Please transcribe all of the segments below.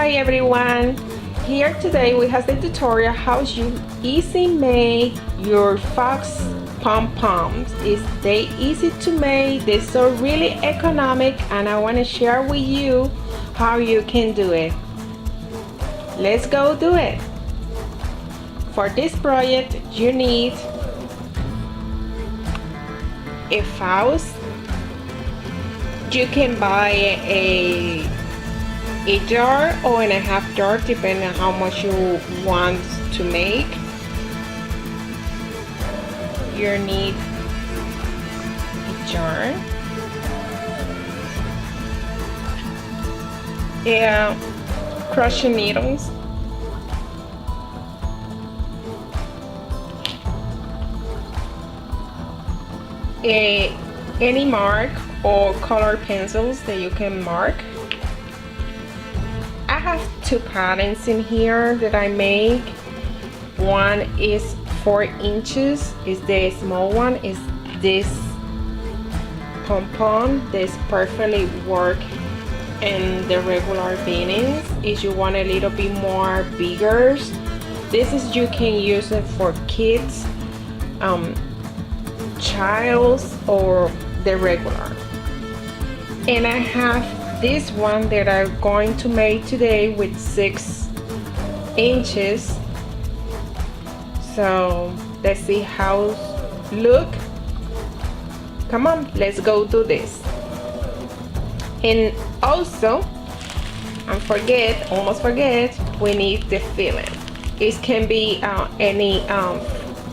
Hi everyone, here today we have the tutorial how you easy make your Faux Pom Poms. They easy to make, they're so really economic, and I want to share with you how you can do it. Let's go do it. For this project you need a faux. You can buy a jar or and a half jar depending on how much you want to make. You need a jar, crochet needles, any mark or color pencils that you can mark. I have two patterns in here that I make. One is 4 inches, is the small one, is this pom-pom. This perfectly work in the regular beanies. If you want a little bit more bigger, this is, you can use it for kids, childs, or the regular. And I have this one that I'm going to make today with 6 inches. So let's see how look. Come on, let's go do this. And also, almost forget, we need the filling. It can be any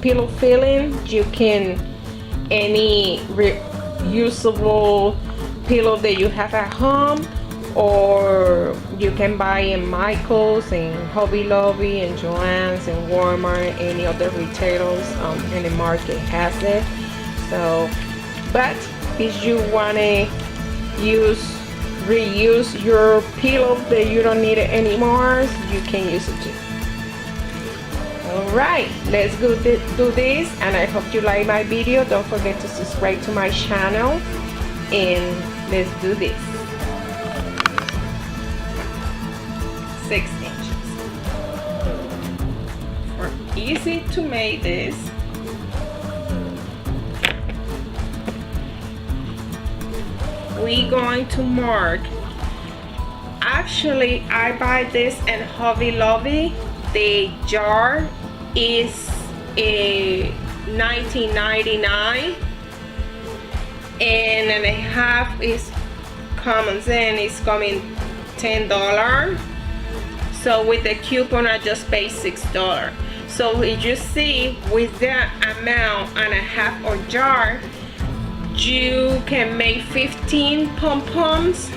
pillow filling. You can any reusable pillow that you have at home, or you can buy in Michael's and Hobby Lobby and Joann's and Walmart. Any other retailers in the market has it. So, but if you want to reuse your pillow that you don't need it anymore, you can use it too. Alright, let's go do this, and I hope you like my video. Don't forget to subscribe to my channel, and let's do this. 6 inches. For easy to make this, we're going to mark. Actually, I buy this in Hobby Lobby. The jar is a $19.99, and a half is comes in, it's coming $10. So with the coupon I just paid $6. So as you see, with that amount and a half or jar, you can make 15 pom-poms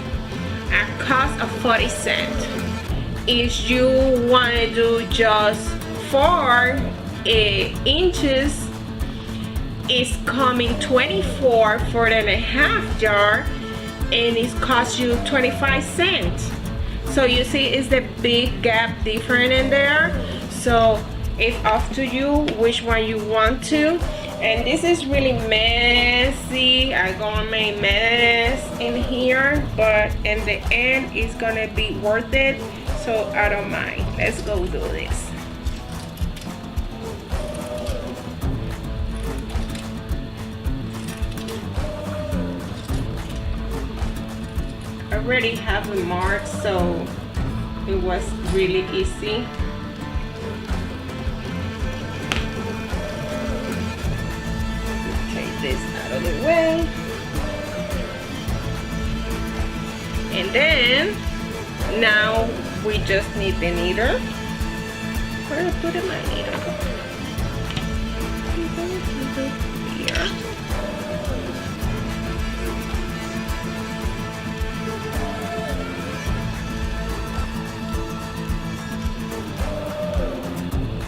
at cost of 40 cents. If you want to do just 4 inches, it's coming 24 for and a half jar, and it costs you 25 cents. So you see, it's the big gap different in there. So it's up to you which one you want to. And this is really messy. I'm gonna make mess in here, but in the end it's gonna be worth it, so I don't mind. Let's go do this. I already have a mark, so it was really easy. Take this out of the way, and then now we just need the needle. Where to put my needle? Here.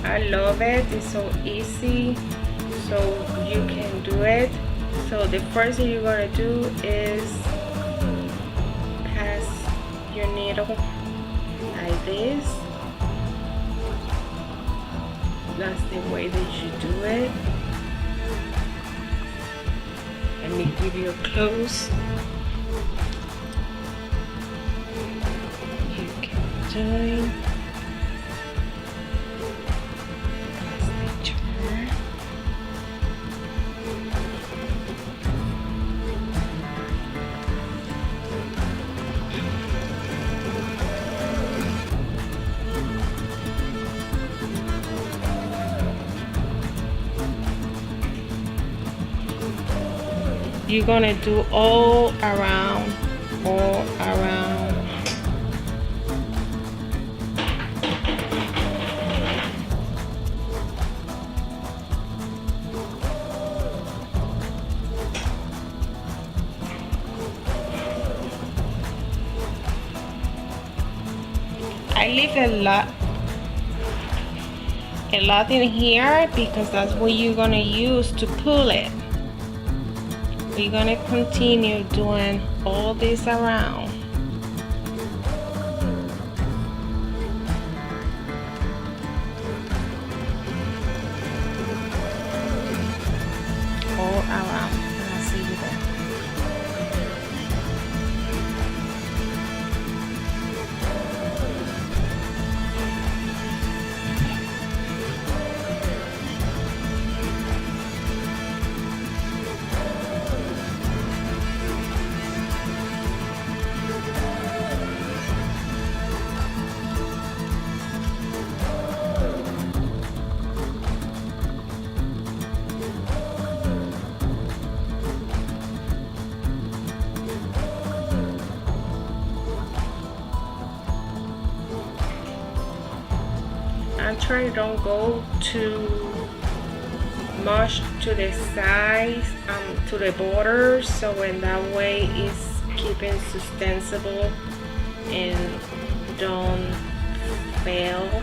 I love it. It's so easy, so you can do it. So the first thing you're gonna do is pass your needle like this. That's the way that you do it. Let me give you a close. You can doing. You're gonna do all around, all around. I leave a lot in here because that's what you're gonna use to pull it. We're gonna continue doing all this around. All around. And I'll see you there. I try to don't go too much to the sides, to the borders, so in that way it's keeping sustainable and don't fail.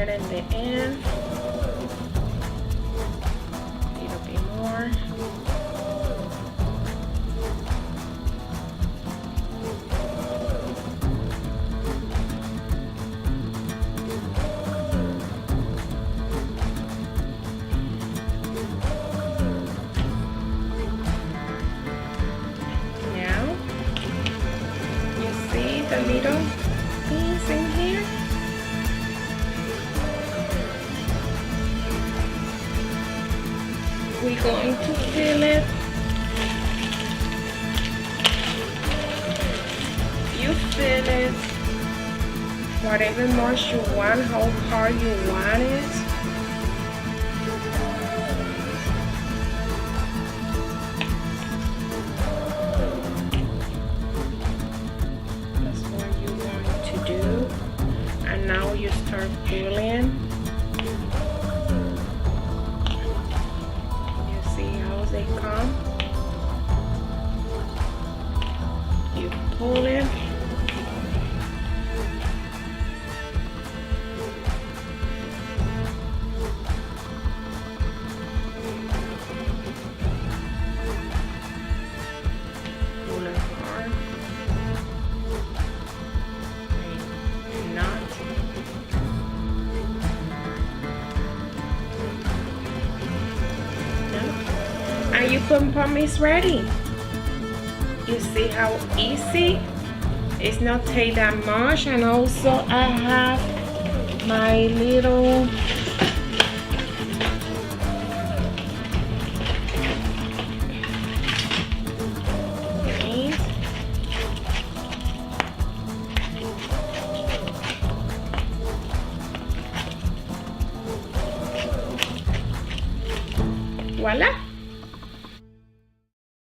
In the end, a little bit more. Now, you see the little piece in here? We're going to fill it. You fill it whatever much you want, how hard you want it. That's what you want to do. And now you start pulling. They come, you pull it, pull it hard, and not. And your pom pom is ready. You see how easy? It's not take that much. And also I have my little paint. Voila.